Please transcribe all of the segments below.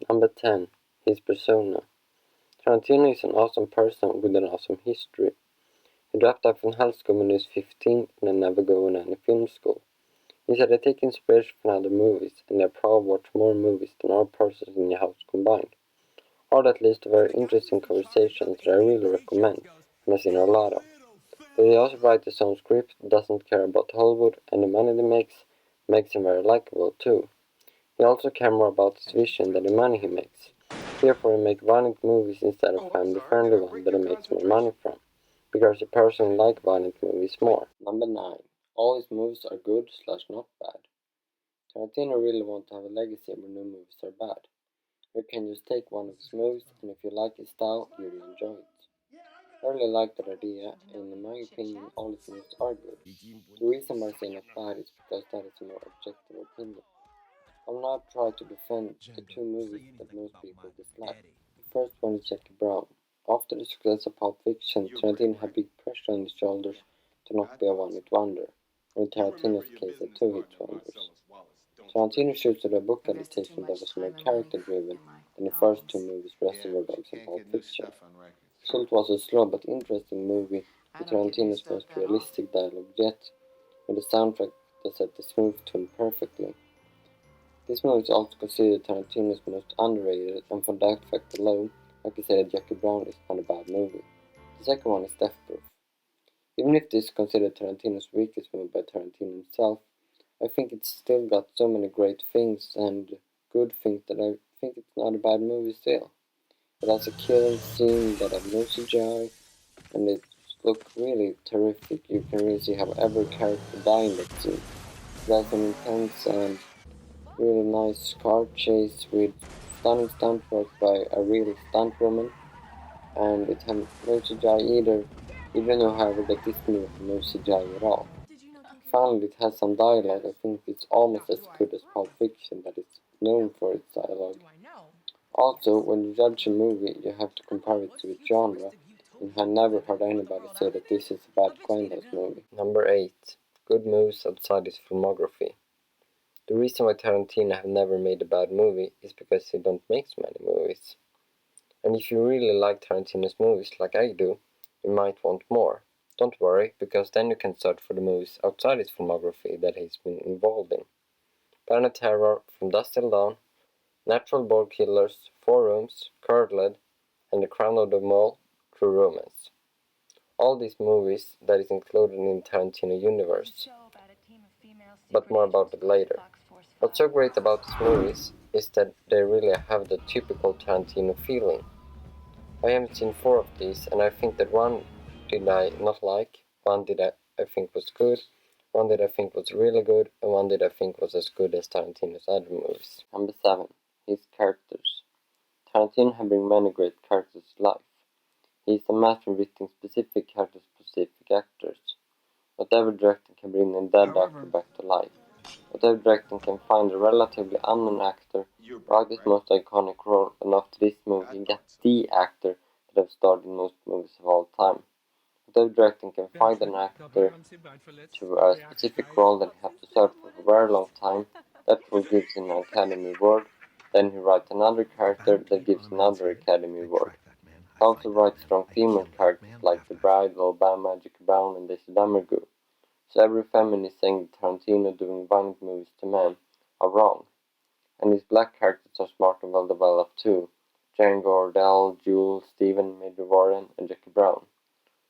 Number 10. His persona. Tarantino is an awesome person with an awesome history. He dropped out from high school when he was 15 and had never gone to any film school. He said, "I take inspiration from other movies, and I probably watch more movies than all persons in the house combined." Or at least a very interesting conversations that I really recommend, and I've seen a lot of. But he also writes his own script, doesn't care about Hollywood, and the money he makes him very likable too. He also cares more about his vision than the money he makes. Therefore he makes violent movies instead of family-friendly ones that he makes more money from, because he personally likes violent movies more. Number 9. All his movies are good/not bad. Tarantino really wants to have a legacy where no movies are bad. You can just take one of his movies, and if you like his style, you will enjoy it. I really like that idea, and in my opinion, all his movies are good. The reason why I say not bad is because that is a more objective opinion. I'll now try to defend the two movies that most people dislike. The first one is Jackie Brown. After the success of Pulp Fiction, Tarantino had big pressure on his shoulders to not be a one-hit wonder, or in Tarantino's case, a two-hit wonders. Tarantino shoots a book adaptation that was more character-driven than the first two movies, Reservoir Dogs and Pulp Fiction. Salt was a slow but interesting movie with Tarantino's most realistic dialogue yet, with a soundtrack that set the smooth tone perfectly. This movie is also considered Tarantino's most underrated, and for that fact alone, I can say that Jackie Brown is not a bad movie. The second one is Death Proof. Even if this is considered Tarantino's weakest movie by Tarantino himself, I think it's still got so many great things and good things that I think it's not a bad movie still. It has a killing scene that has no CGI, and it looks really terrific. You can really see how every character died in that scene. It has an intense and really nice car chase with stunning stunt work by a real stunt woman, and it had no CGI either, even though however that this movie had no CGI at all. Finally, it has some dialogue. I think it's almost as good as Pulp Fiction, that is known for its dialogue. Also, when you judge a movie, you have to compare it to its genre, and I have never heard anybody say that this is a bad Grindhouse movie. Number 8. Good movies outside his filmography. The reason why Tarantino have never made a bad movie is because he don't make so many movies. And if you really like Tarantino's movies like I do, you might want more. Don't worry, because then you can search for the movies outside his filmography that he's been involved in. Planet Terror, From Dusk Till Dawn, Natural Born Killers, Four Rooms, Curdled, and The Crown of the Mole, True Romance. All these movies that is included in the Tarantino universe. But more about it later. What's so great about these movies is that they really have the typical Tarantino feeling. I haven't seen 4 of these, and I think that one did I not like, one did I think was good, one that I think was really good, and one that I think was as good as Tarantino's other movies. Number 7. His characters. Tarantino has bring many great characters to life. He is a master in writing specific characters to specific actors. Whatever director can bring a dead actor back to life. Whatever director can find a relatively unknown actor, write his most iconic role, and after this movie he got the actor that have starred in most movies of all time. Whatever director can find an actor to a specific role that he have to search for a very long time, that role gives him an Academy Award, then he writes another character that gives another Academy Award. He also writes strong female characters like The Bride, Alabama, Jackie Brown, and Daisy Damergu. So every feminist saying that Tarantino doing violent movies to men are wrong. And his black characters are smart and well developed too. Jane Gordell, Jules, Stephen, Major Warren, and Jackie Brown.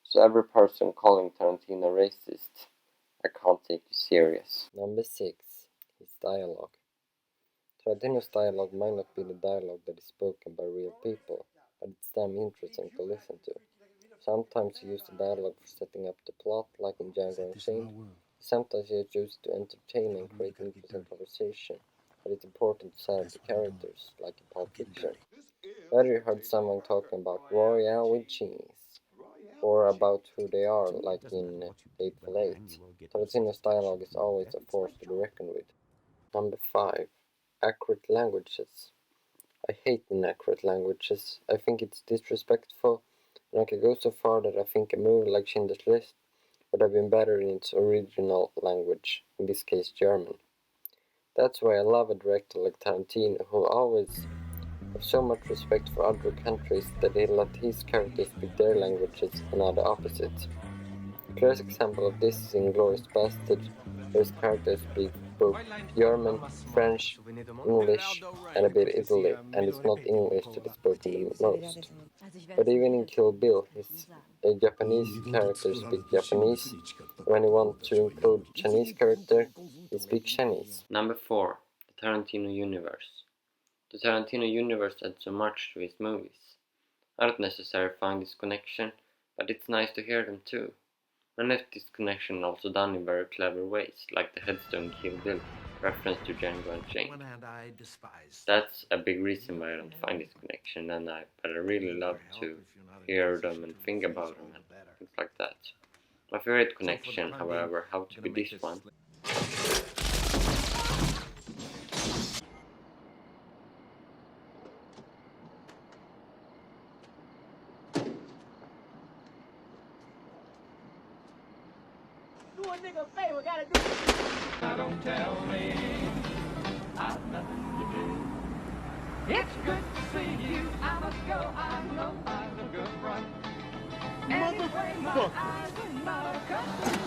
So every person calling Tarantino racist, I can't take you serious. Number 6. His dialogue. Tarantino's dialogue might not be the dialogue that is spoken by real people, but it's damn interesting to listen to. Sometimes he uses the dialogue for setting up the plot, like in Django Unchained. Sometimes he uses it to entertain and create interesting conversation, but it's important to set up the characters, like in Pulp Fiction. Whether you heard someone talking about Royale with cheese, or about who they are, like in Hateful Eight, Tarantino's dialogue is always a force to be reckoned with. Number 5. Accurate languages. I hate inaccurate languages. I think it's disrespectful, and I can go so far that I think a movie like Schindler's List would have been better in its original language, in this case German. That's why I love a director like Tarantino, who have so much respect for other countries that they let his characters speak their languages and not the opposite. A clear example of this is in Glorious Bastards, where his characters speak both German, French, English, and a bit Italy, and it's not English that is spoken the most. But even in Kill Bill, his Japanese characters speak Japanese, and when he wants to include Chinese character, he speaks Chinese. Number 4. The Tarantino Universe. The Tarantino universe adds so much to his movies. I don't necessarily find this connection, but it's nice to hear them too. Many of this connection also done in very clever ways, like the headstone Kill Bill reference to Django Unchained. That's a big reason why I don't find this connection, but I really love to hear them and think about them and things like that. My favorite connection, however, how to be this one. Do a nigga a favor, gotta do it. Don't tell me I've nothing to do. It's good to see you. I must go. I know I'm a good run. Anyway, my eyes are not accustomed.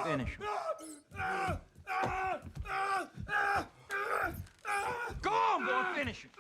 Finish him. Go on, boy, finish him.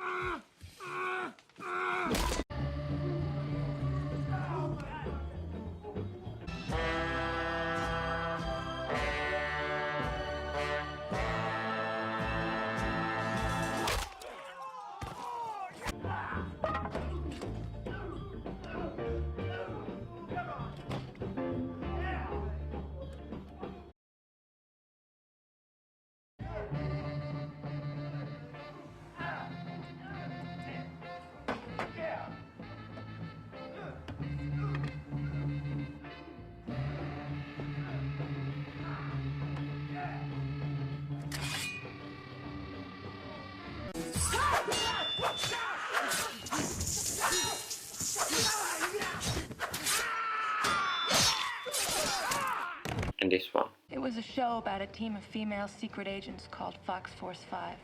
And this one. It was a show about a team of female secret agents called Fox Force 5.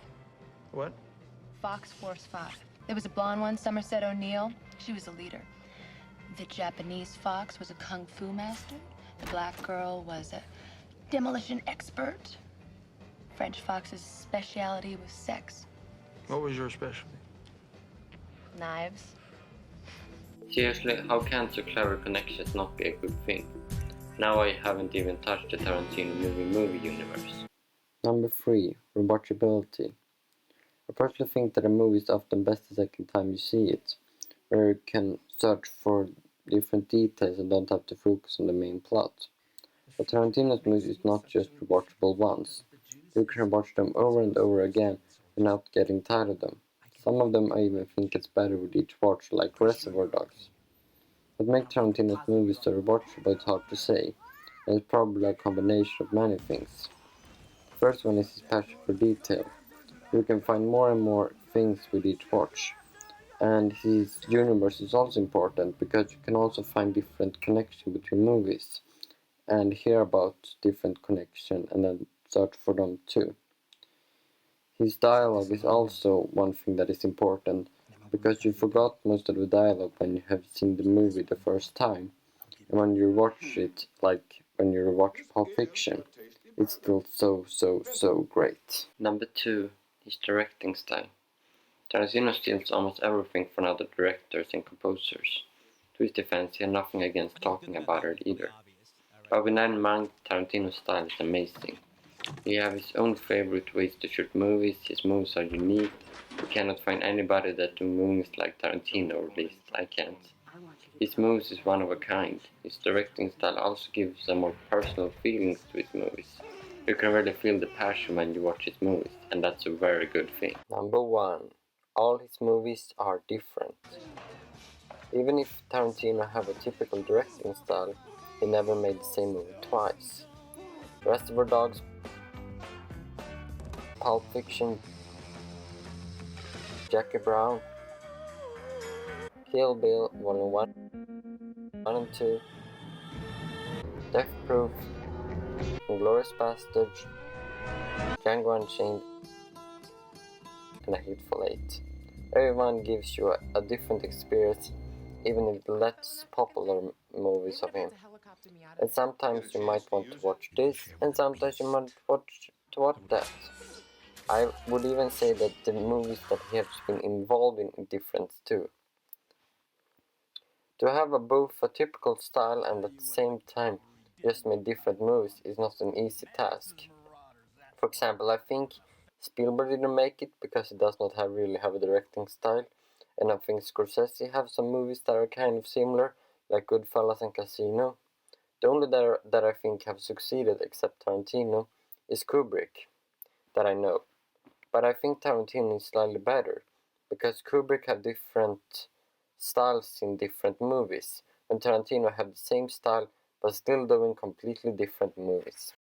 What? Fox Force 5. There was a blonde one, Somerset O'Neill. She was the leader. The Japanese Fox was a kung fu master. The black girl was a demolition expert. French Fox's specialty was sex. What was your specialty? Knives. Seriously, how can so clever connections not be a good thing? Now I haven't even touched the Tarantino movie universe. Number 3. Rewatchability. I personally think that a movie is often best the second time you see it, where you can search for different details and don't have to focus on the main plot. But Tarantino's movies is not just rewatchable once. You can watch them over and over again without getting tired of them. Some of them I even think it's better with each watch, like Reservoir Dogs. What makes Tarantino's movies so rewatchable is hard to say, and it's probably a combination of many things. The first one is his passion for detail. You can find more and more things with each watch. And his universe is also important because you can also find different connections between movies and hear about different connections and then search for them too. His dialogue is also one thing that is important, because you forgot most of the dialogue when you have seen the movie the first time, and when you watch it, like when you watch Pulp Fiction, it's still so great. Number 2. His directing style. Tarantino steals almost everything from other directors and composers. To his defense, he had nothing against talking about it either. But with that in mind, Tarantino's style is amazing. He has his own favorite ways to shoot movies, his movies are unique. You cannot find anybody that do movies like Tarantino, or at least I can't. His movies is one of a kind. His directing style also gives a more personal feelings to his movies. You can really feel the passion when you watch his movies, and that's a very good thing. Number 1. All his movies are different. Even if Tarantino have a typical directing style, he never made the same movie twice. Reservoir Dogs, Pulp Fiction, Jackie Brown, Kill Bill Volume 1 and 2, Death Proof, Inglourious Basterds, Django Unchained, and A Hateful Eight. Everyone gives you a different experience, even if the less popular movies of him. And sometimes you might want to watch this, and sometimes you might watch that. I would even say that the movies that he has been involved in are different too. To have both a typical style and at the same time just make different movies is not an easy task. For example, I think Spielberg didn't make it because he does not really have a directing style, and I think Scorsese have some movies that are kind of similar, like Goodfellas and Casino. The only that I think have succeeded, except Tarantino, is Kubrick, that I know. But I think Tarantino is slightly better, because Kubrick had different styles in different movies, and Tarantino had the same style but still doing completely different movies.